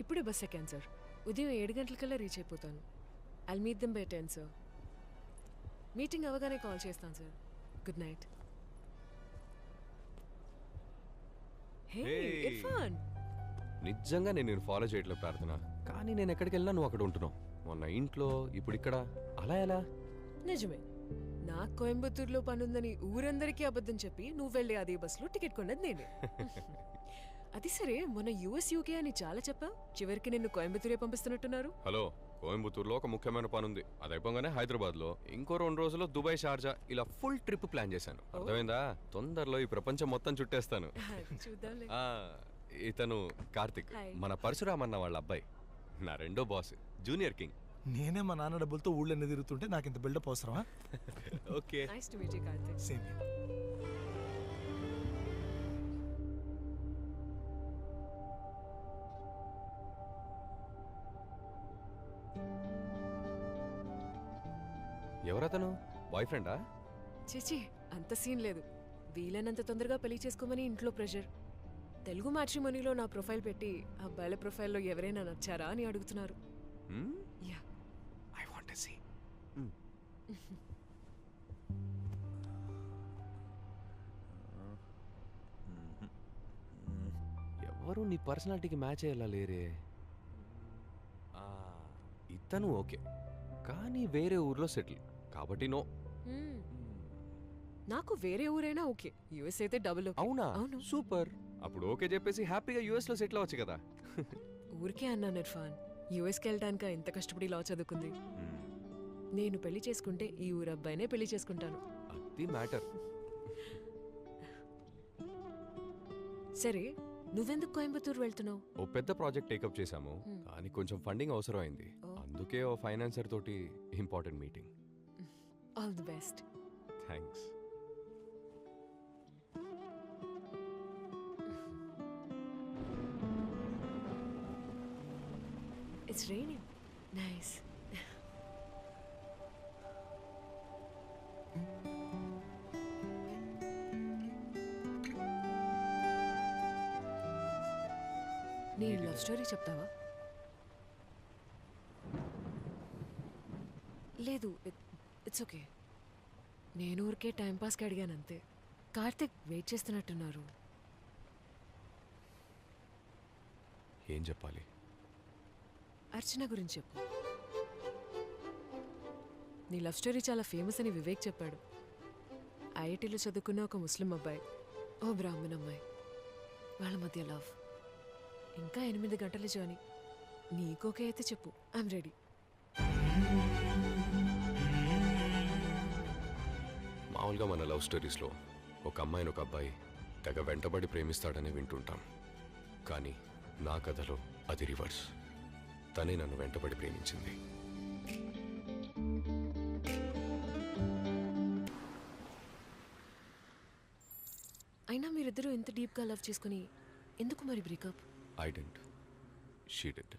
ఇప్పుడే బస్ ఎక్కాను సార్. ఉదయం 7 గంటలకల్లా రీచ్ అయిపోతాను. I'll meet them by 10 sir. Meeting అవగానే కాల్ చేస్తాను sir. Good night. Hey Irfan, నిజంగా నేను ఫాలో చేయట్లేదు ప్రార్థన, కానీ నేను ఎక్కడికి వెళ్ళినా నువ్వు అక్కడ ఉంటున్నావు. మొన్న ఇంట్లో, ఇప్పుడు ఇక్కడ, అలా ఎలా? నిజమే. నాకు కోయంబత్తూరులో పనుందని ఊరందరికీ అబద్ధం చెప్పి నువ్వు వెళ్ళే అదే బస్సులో టికెట్ కొన్నది నేనే. అది సరే, మొన్న యుఎస్ యూకే అని చాలా చెప్పావు. చివరికి నిన్ను కోయంబత్తూరే పంపిస్తున్నట్టున్నారు. హలో, కోయంబత్తూరులో ఒక ముఖ్యమైన పని ఉంది. అది అయిపోగానే హైదరాబాద్ లో, ఇంకో 2 రోజుల్లో దుబాయ్, షార్జా, ఇలా ఫుల్ ట్రిప్ ప్లాన్ చేశాను. అర్థమైందా? తొందరలో ఈ ప్రపంచం మొత్తం చుట్టేస్తాను. చూద్దాంలే. ఇతను కార్తిక్, Hi. మన పరశురామ్ అన్న వాళ్ళ అబ్బాయి, నా రెండో బాస్, జూనియర్ కింగ్. నేనే మా నాన్న డబ్బులతో ఊళ్ళన్నీ తిరుగుతుంటే నాకు ఇంత బిల్డప్ అవసరమా? Okay. Nice to meet you Karthik. Same. ఎవరతను? బాయ్ ఫ్రెండా? చిచి, అంత సీన్ లేదు. వీలైనంత తొందరగా పెళ్లి చేసుకోమని ఇంట్లో ప్రెషర్. తెలుగు మ్యాట్రిమోనీలో నా ప్రొఫైల్ పెట్టి అబ్బాయిల ప్రొఫైల్లో ఎవరైనా నచ్చారా అని అడుగుతున్నారు. Yeah, I want to see. ఎవరు నీ పర్సనాలిటీకి మ్యాచ్ అయ్యేలా లేరే. ఇతను ఓకే, కానీ వేరే ఊర్లో సెటిల్ కాబట్టి నో. నాకు వేరే ఊరైనా ఓకే. యుఎస్ అయితే డబుల్ ఓకే. అవునా? అవును. సూపర్. అప్పుడు ఓకే చెప్పేసి హ్యాపీగా యుఎస్ లో సెటిల్ అవ్వచ్చు కదా. ఊరికే అన్నాను ఇర్ఫాన్. యుఎస్కి వెళ్ళటానిక ఇంత కష్టపడి లా చదువుకుంది. నేను పెళ్లి చేసుకుంటే ఈ ఊరు అబ్బాయినే పెళ్లి చేసుకుంటాను. అది మ్యాటర్. సరే, నువ్వెందుకు కోయంబత్తూరు వెళ్తున్నావు? ఓ పెద్ద ప్రాజెక్ట్ టేకప్ చేశాము, దానికి కొంచెం ఫండింగ్ అవసరం అయింది. అందుకే ఓ ఫైనాన్సర్ తోటి important meeting. All the best. Thanks. It's raining. Nice. నీ లవ్ స్టోరీ చెప్తావా? లేదు, ఇట్స్ ఓకే. నేను ఊరికే టైంపాస్కి అడిగాను అంతే. కార్తిక్ వెయిట్ చేస్తున్నట్టున్నారు. ఏం చెప్పాలి? అర్చన గురించి చెప్పు. నీ లవ్ స్టోరీ చాలా ఫేమస్ అని వివేక్ చెప్పాడు. ఐఐటీలో చదువుకున్న ఒక ముస్లిం అబ్బాయి, ఓ బ్రాహ్మణ్ అమ్మాయి, వాళ్ళ మధ్య లవ్. ఇంకా 8 గంటల జర్నీ. నీకోకే అయితే చెప్పు, ఐఎమ్ రెడీ. మామూలుగా మన లవ్ స్టోరీస్లో ఒక అమ్మాయిని ఒక అబ్బాయి తెగ వెంటబడి ప్రేమిస్తాడని వింటుంటాం, కానీ నా కథలో అది రివర్స్. తనే నన్ను వెంటబడి ప్రేమించింది. అయినా మీరిద్దరూ ఎంత డీప్గా లవ్ చేసుకుని ఎందుకు మరి breakup? I didn't, she did.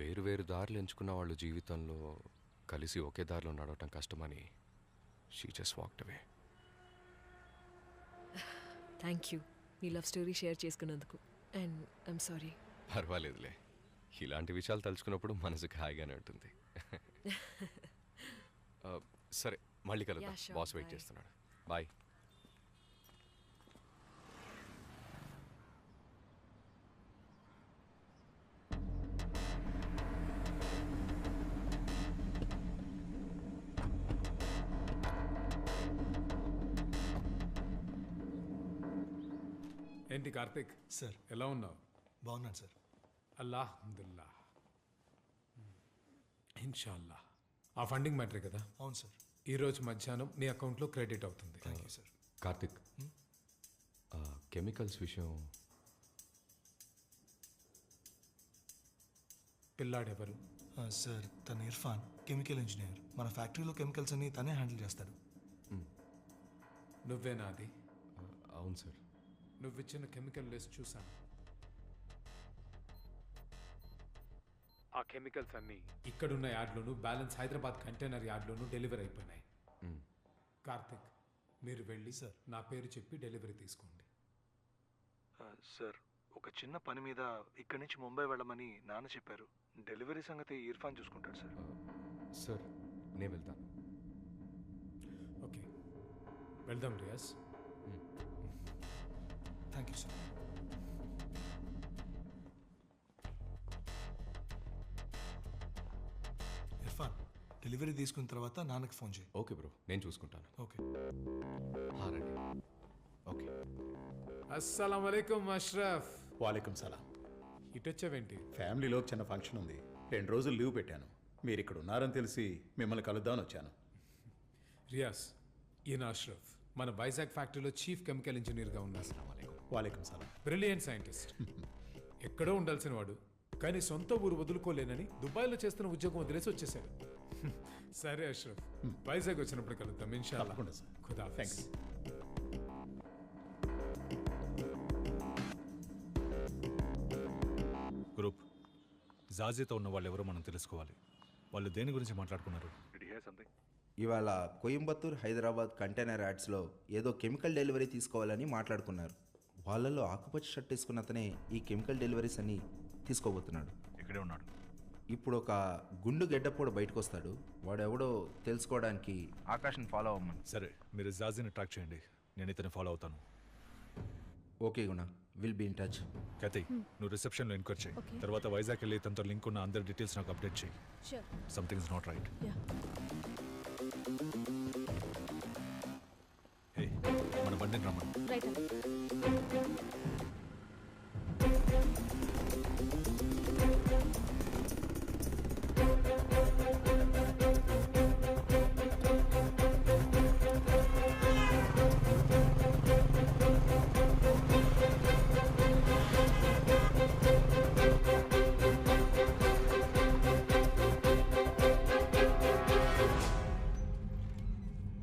వేరు వేరు దారులు ఎంచుకున్న వాళ్ళు జీవితంలో కలిసి ఒకే దారిలో నడవటం కష్టమని she just walked away. Thank you నీ లవ్ స్టోరీ షేర్ చేసుకున్నందుకు. And I'm sorry. పర్వాలేదులే, ఇలాంటి విషయాలు తలుచుకున్నప్పుడు మనసుకు హాయిగానే ఉంటుంది. సరే, మళ్ళీ కలుద్దాం. Yeah, sure. Boss wait Bye. చేస్తున్నాడు. బాయ్. ఏంటి కార్తిక్, సార్ ఎలా ఉన్నావు? బాగున్నాను సార్. అల్లాహమ్దుల్లా, ఇన్షాల్లా. ఆ ఫండింగ్ మ్యాటరే కదా? అవును సార్. ఈరోజు మధ్యాహ్నం నీ అకౌంట్లో క్రెడిట్ అవుతుంది. Thank you sir. Karthik, chemicals విషయం పిల్లాడెవరు? సార్ తన ఇర్ఫాన్, కెమికల్ ఇంజనీర్. మన ఫ్యాక్టరీలో కెమికల్స్ అన్ని తనే హ్యాండిల్ చేస్తాడు. నువ్వేనా అది? అవును సార్. నువ్విచ్చిన కెమికల్ లిస్ట్ చూసాను. ఆ కెమికల్స్ అన్నీ ఇక్కడున్న యార్డ్లోను, బ్యాలెన్స్ హైదరాబాద్ కంటైనర్ యార్డ్లోను డెలివరీ అయిపోయినాయి. కార్తిక్, మీరు వెళ్ళి సార్ నా పేరు చెప్పి డెలివరీ తీసుకోండి. సార్ ఒక చిన్న పని మీద ఇక్కడి నుంచి ముంబై వెళ్ళమని నాన్న చెప్పారు. డెలివరీ సంగతి ఇర్ఫాన్ చూసుకుంటాడు సార్. సార్ నేను వెళ్తాను. ఓకే, వెళ్దాం Riyaz. Thank you sir. Irfan, delivery తీసుకున్న తర్వాత నాన్నకి ఫోన్ చేయి. ఓకే బ్రో, నేను చూసుకుంటాను. ఓకే. రండి. ఓకే. అస్సలం వలైకుం అష్రఫ్. వాలేకుం సలాం. ఇటొచ్చావేంటి? ఫ్యామిలీలో చిన్న ఫంక్షన్ ఉంది, 2 రోజులు లీవ్ పెట్టాను. మీరు ఇక్కడ ఉన్నారని తెలిసి మిమ్మల్ని కలుద్దామని వచ్చాను. రియాజ్, ఈయన అష్రఫ్ మన వైజాగ్ ఫ్యాక్టరీలో చీఫ్ కెమికల్ ఇంజనీర్గా ఉన్నారు. వాలేకుం సలాం. Brilliant scientist. ఎక్కడో ఉండాల్సిన వాడు కానీ సొంత ఊరు వదులుకోలేనని దుబాయ్లో చేస్తున్న ఉద్యోగం వదిలేసి వచ్చేసాడు. సరే అష్రఫ్, వైజాగ్ వచ్చినప్పుడు కలుద్దాం ఇన్షాల్లా. తప్పకుండా సార్. ఖుదా థ్యాంక్ యూ. గ్రూప్ జాజీతో ఉన్న వాళ్ళు ఎవరో మనం తెలుసుకోవాలి. వాళ్ళు దేని గురించి మాట్లాడుకున్నారు? ఇవాళ కోయంబత్తూర్ హైదరాబాద్ కంటైనర్ యాడ్స్లో ఏదో కెమికల్ డెలివరీ తీసుకోవాలని మాట్లాడుకున్నారు. వాళ్ళల్లో ఆకుపచ్చ షర్ట్ వేసుకున్న అతనే ఈ కెమికల్ డెలివరీస్ అని తీసుకోబోతున్నాడు. ఇక్కడే ఉన్నాడు. ఇప్పుడు ఒక గుండు గెడ్డపోడు బయటకు వస్తాడు. వాడు ఎవడో తెలుసుకోవడానికి ఆకాశం ఫాలో అవ్వమని. సరే, మీరు జాజీని ట్రాక్ చేయండి, నేను ఇతన్ని ఫాలో అవుతాను. Okay Guna, will be in touch. Kathi, నువ్వు రిసెప్షన్లో ఎంక్వైరీ చేయి. తర్వాత వైజాగ్ వెళ్ళి తనతో లింక్ ఉన్న అందరి డీటెయిల్స్ నాకు అప్డేట్ చేయి. Something is not right. Hey, మన బండిని రమ్మను.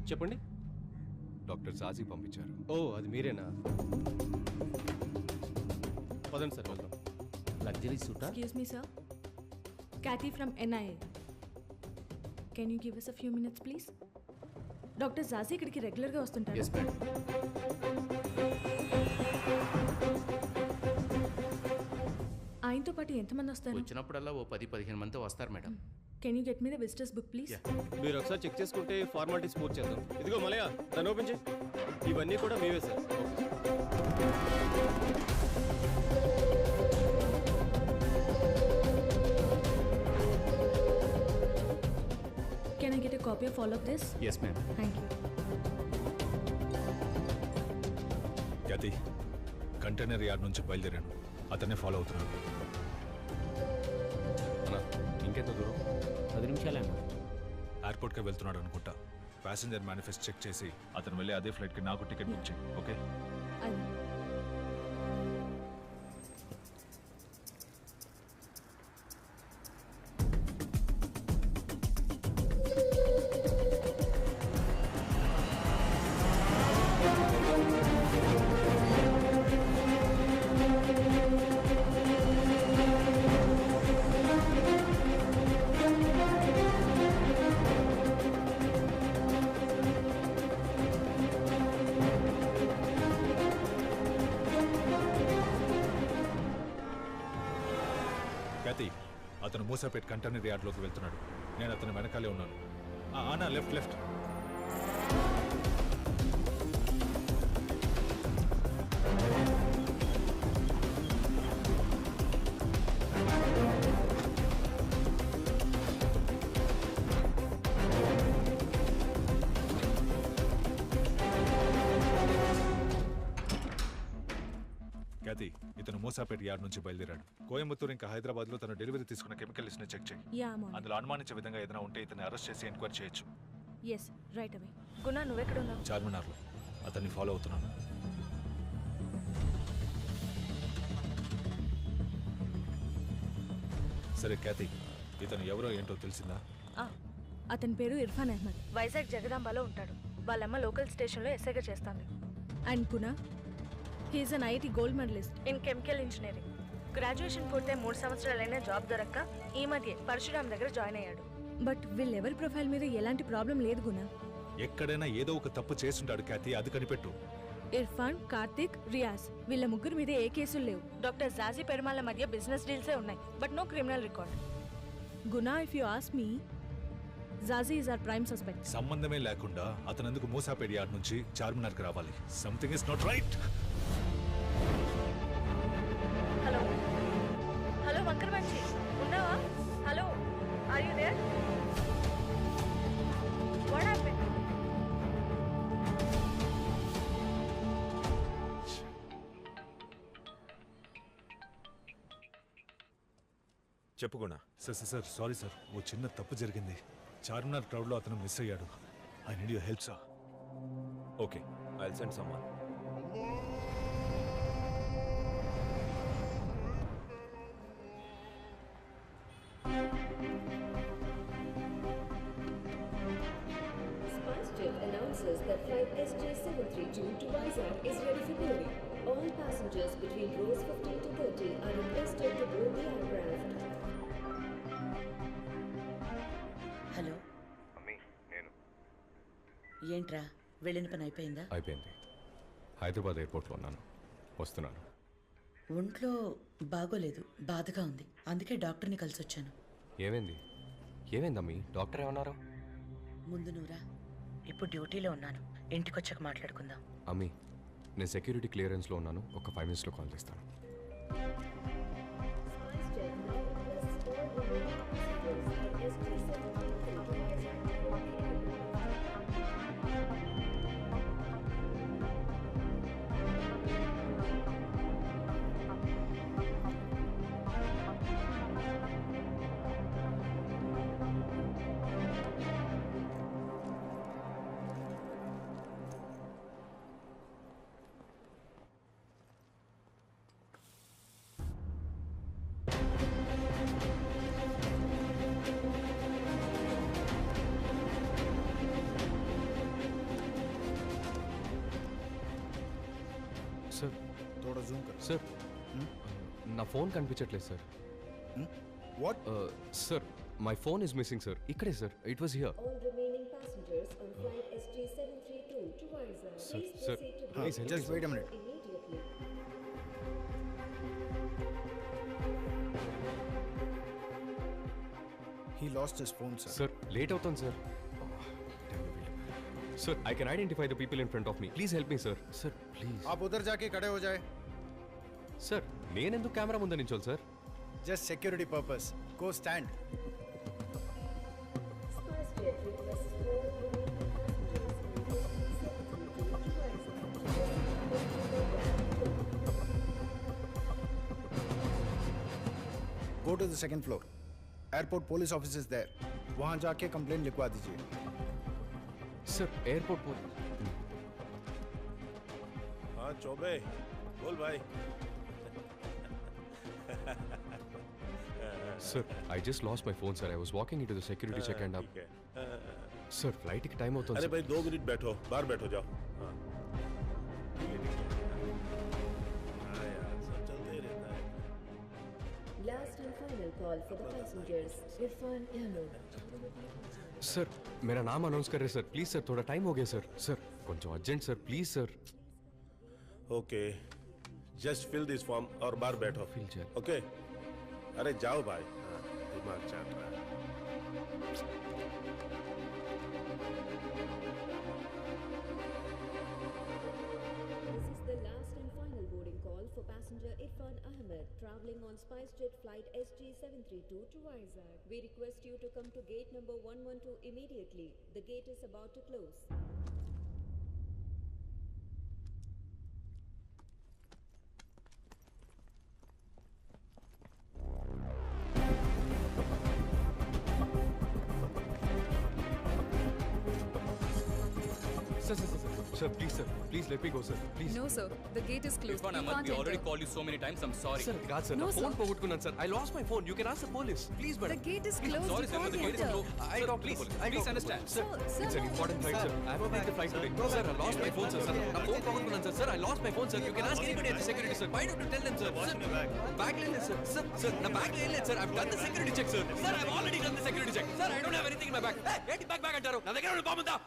చెప్పండి. డాక్టర్ జాజీ పంపించారు. ఓ, అది మీరేనా? పదండి సార్, వెళ్దాం. Luxury suit? Excuse me, sir. Kathy from NIA. Can you give us a few minutes, please? Doctor Jazi ఇక్కడికి రెగ్యులర్గా వస్తుంటారు. Yes madam. ఆయనతో పాటు ఎంతమంది వస్తారు? వచ్చినప్పుడల్లా ఓ 10-15 మంది వస్తారు madam. Can you get me the visitors book please? మీరు ఒకసారి చెక్ చేసుకుంటే ఫార్మాలిటీస్ పూర్తి చేద్దాం. ఇదిగో మలయ, దాన్ని ఓపెన్ చేయి. ఇవన్నీ కూడా మీవే sir. Can I get a copy of all of this? Yes ma'am. Thank you. కతి, కంటైనర్ యార్డ్ నుంచి బయలుదేరాను, అతన్నే ఫాలో అవుతున్నాను. ఇంకెంత దూరం? 10 నిమిషాలే అన్న. ఎయిర్పోర్ట్కి వెళ్తున్నాడు అనుకుంటా. ప్యాసింజర్ మేనిఫెస్ట్ చెక్ చేసి అతను వెళ్ళి అదే ఫ్లైట్కి నాకు టికెట్ బుక్ చేయి. ఓకే? అది కతి, అతను మూసాపేట్ కంటైనర్ యార్డ్లోకి వెళ్తున్నాడు. నేను అతని వెనకాలే ఉన్నాను. ఆనా, లెఫ్ట్ లెఫ్ట్. కతి, ఇతను మూసాపేట్ యార్డ్ నుంచి బయలుదేరాడు. కోయంబత్తూర్ ఇంకా హైదరాబాద్లో తన డెలివరీ తీసుకున్న కెమికల్ లిస్ట్ని చెక్ చేయి. Yeah ma'am. అందులో అనుమానించే విధంగా ఏదైనా ఉంటే ఇతన్ని అరెస్ట్ చేసి ఎంక్వైరీ చేయొచ్చు. Yes, right away. గుణ, నువ్వెక్కడున్నావు? చార్మినార్లో. అతన్ని ఫాలో అవుతున్నాను. సరే క్యాతి, ఇతను ఎవరో ఏంటో తెలిసిందా? అతని పేరు ఇర్ఫాన్ అహ్మద్. వైజాగ్ జగదాంబాలో ఉంటాడు. వాళ్ళమ్మ లోకల్ స్టేషన్లో ఎస్ఐగా చేస్తాను. And Guna, he's an IIT gold medalist in chemical engineering. Graduation పూర్తయి 3 సంవత్సరాలైనా జాబ్ దొరక్క ఈ మధ్య పరశురామ్ దగ్గర జాయిన్ అయ్యాడు. బట్ వీళ్ళెవరి ప్రొఫైల్ మీద ఎలాంటి ప్రాబ్లం లేదు గుణ. ఎక్కడైనా ఏదో ఒక తప్పు చేస్తుంటాడు క్యాతి, అది కనిపెట్టు. ఇర్ఫాన్, కార్తిక్, రియాజ్ వీళ్ళ ముగ్గురు మీద ఏ కేసులు లేవు. డాక్టర్ జాజీ పెరుమాళ్ళ మధ్య బిజినెస్ డీల్సే ఉన్నాయి, but no criminal record. Guna, if you ask me, Jaji is our prime suspect. సంబంధమే లేకుండా అతను ఎందుకు మూసాపేట యార్డ్ నుంచి చార్మినార్కి రావాలి? Something is not right. Hello hello వంకరమంచి, ఉన్నావా? Hello, are you there? What happened? చెప్పుకోనా? సార్ సారీ సార్, ఓ చిన్న తప్పు జరిగింది. చార్మినార్ క్రౌడ్లో అతను మిస్ అయ్యాడు. I need your help sir. Okay, I will send someone. SpiceJet announces that flight SJ732 to Vizag is ready for boarding. All passengers between rows 15 to 30 are requested to board the aircraft. Hello, అమ్మీ, నేను ఏంట్రా వెళ్ళిన పని అయిపోయిందా? అయిపోయింది. హైదరాబాద్ ఎయిర్పోర్ట్లో ఉన్నాను, వస్తున్నాను. ఒంట్లో బాగోలేదు, బాధగా ఉంది, అందుకే డాక్టర్ని కలిసి వచ్చాను. ఏమైందమ్మీ? డాక్టర్ ఏమన్నారు? ముందు నువ్వురా, ఇప్పుడు డ్యూటీలో ఉన్నాను, ఇంటికి వచ్చాక మాట్లాడుకుందాం. అమ్మీ, నేను సెక్యూరిటీ క్లియరెన్స్లో ఉన్నాను, ఒక 5 minutesలో కాల్ చేస్తాను. SpiceJet now requests all remaining passengers at SJ732 to Vizag to board the aircraft. Sir, थोड़ा जूम कर. సార్, నా ఫోన్ కనిపించట్లేదు sir. What? Sir, my phone is missing sir. ఇక్కడే sir, it was here. All remaining passengers on flight SJ732 to Vizag, Sir, please sir, proceed to please help me, Just sir. wait a minute. immediately. He lost his phone, sir. Sir, late అవుతుంది sir. Sir, I can identify the people in front of me. Please help me sir. Sir, please. आप उधर जाके खड़े हो जाए. Sir, నేనెందుకు camera ముందు నించోవాలి sir? Just security purpose. Go stand. SpiceJet requests all remaining passengers on SJ732 to Vizag. Go to the second floor. Airport police office is there. वहाँ जाके कंप्लेंट लिखवा दीजिए. సార్, ఎయిర్పోర్ట్ हाँ चौबे, बोल भाई. Sir, I just lost my phone sir. I was walking into the security check and ठीक है. Sir, ఫ్లైట్కి time అవుతుంది अरे సార్. भाई 2 मिनट बैठो, बाहर बैठो जाओ. हाँ हाँ यार, सब चलते ही रहता है. Last and final call for the passengers. Irfan Ahmed. Sir, मेरा नाम अनाउंस कर रहे सर. प्लीज सर, थोड़ा टाइम हो गया सर. सर, కొంచెం urgent sir, please sir. Okay, just fill this form और बाहर बैठो. फिल चल. ओके, अरे जाओ भाई. हाँ, दिमाग चाट रहा है. This is the last and final boarding call for passenger Irfan Ahmed traveling on SpiceJet flight SJ732 to Vizag. We request you to come to gate number 112 immediately. The gate is about to close. Sir, please let me go, sir. Please. No, sir. The gate is closed. Irfan You Ahmed, can't we already enter. called you so many times. I'm sorry. Sir, God, sir. No, నా phone sir. పోగొట్టుకున్నాను sir. I lost my phone. You can ask the police. Please, The madam. gate is closed. Sorry, You sir, but can't the gate is enter. closed. I Sir, talked to please, the police. I please talked to the understand. police. Sir, Sir, it's an no. important flight, sir. I have to make the flight today. Sir, I lost my phone, sir. నా phone పోగొట్టుకున్నాను sir. Sir, I lost my phone, sir. You can ask anybody at the security, sir. Why don't you tell them, sir? Sir, bag లేదు, sir. Sir, నా bag లేదు, sir. I've done the security check, sir. Sir, I've already done the security check. Sir, I don't have anything in my bag. Hey, ఏంటి bag అంటారు? నా దగ్గర బాగుందా?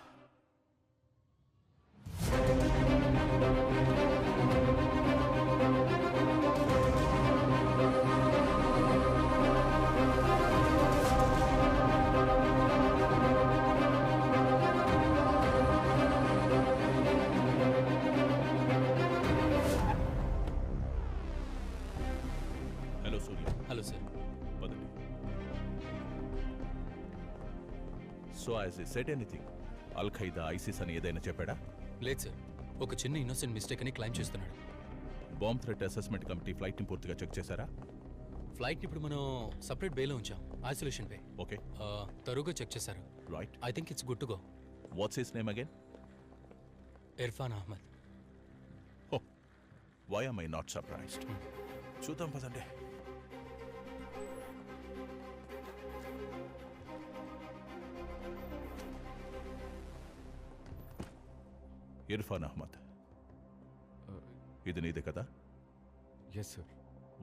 Sure sir. పదండి. So has he said anything al Qaeda ISIS అని ఏదైనా చెప్పాడా? లేదు సార్, ఒక చిన్న ఇన్నోసెంట్ మిస్టేక్ అని క్లైమ్ చేస్తున్నాడు. బాంబ్ థ్రెట్ అసెస్మెంట్ కమిటీ ఫ్లైట్ని పూర్తిగా చెక్ చేశారా? ఫ్లైట్ని ఇప్పుడు మనం సపరేట్ బేలో ఉంచాం, ఐసోలేషన్ బే. ఓకే. తరువుగా చెక్ చేశారు. Right. I think it's good to go. What's his name again? Irfan Ahmed. Oh, why am I not surprised? చూద్దాం పదండి. ఇర్ఫాన్ అహ్మద్, ఇది నీదే కదా? Yes sir.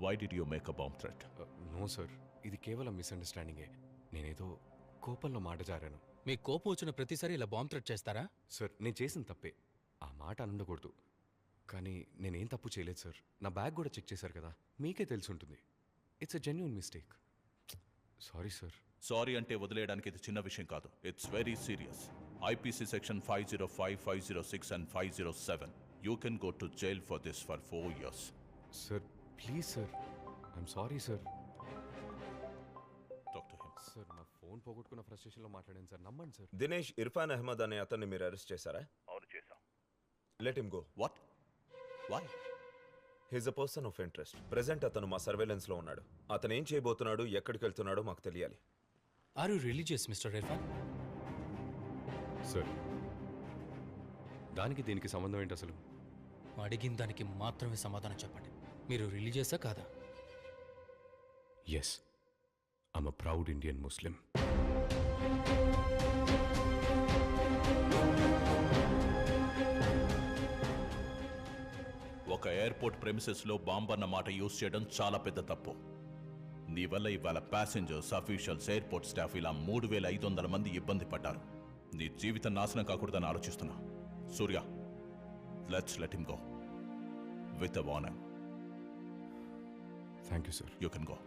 Why did you make a bomb threat? No sir, ఇది కేవలం మిస్అండర్స్టాండింగే. నేనేదో కోపంలో మాట జారాను. మీ కోపం వచ్చిన ప్రతిసారి ఇలా బాంబ్ థ్రెట్ చేస్తారా? సార్, నేను చేసిన తప్పే, ఆ మాట అనకూడదు. కానీ నేనేం తప్పు చేయలేదు సార్. నా బ్యాగ్ కూడా చెక్ చేశారు కదా, మీకే తెలిసి ఉంటుంది. It's a genuine mistake. Sorry sir. Sorry అంటే వదిలేయడానికి ఇది చిన్న విషయం కాదు. It's very serious. IPC section 505, 506 and 507. You can go to jail for this for 4 years. Sir please sir, I'm sorry sir. Sir, నా ఫోన్ పోగొట్టుకున్న ఫ్రస్ట్రేషన్లో మాట్లాడాను సార్, నమ్మండి సార్. దినేష్ ఇర్ఫాన్ అహ్మద్ అనే అతన్ని మీరు అరెస్ట్ చేశారా? అవును, చేశాం. Let him go. What? Why? He's a person of interest. Present అతను మా సర్వేలెన్స్లో ఉన్నాడు. అతను ఏం చేయబోతున్నాడు, ఎక్కడికి వెళ్తున్నాడో మాకు తెలియాలి. Are you religious mister Irfan? Sir, దానికి దీనికి సంబంధం ఏంటి అసలు? అడిగిన దానికి మాత్రమే సమాధానం చెప్పండి. మీరు రిలీజియసా కాదా? Yes, I'm a proud Indian Muslim. ఒక ఎయిర్పోర్ట్ ప్రెమిసెస్లో బాంబ్ అన్న మాట యూజ్ చేయడం చాలా పెద్ద తప్పు. నీ వల్ల ఇవాళ ప్యాసింజర్స్, అఫీషియల్స్, ఎయిర్పోర్ట్ స్టాఫ్ ఇలా 3,500 మంది ఇబ్బంది పడ్డారు. నీ జీవితం నాశనం కాకూడదని ఆలోచిస్తున్నా. Surya, let's let him go with a warning. Thank you sir. You can go.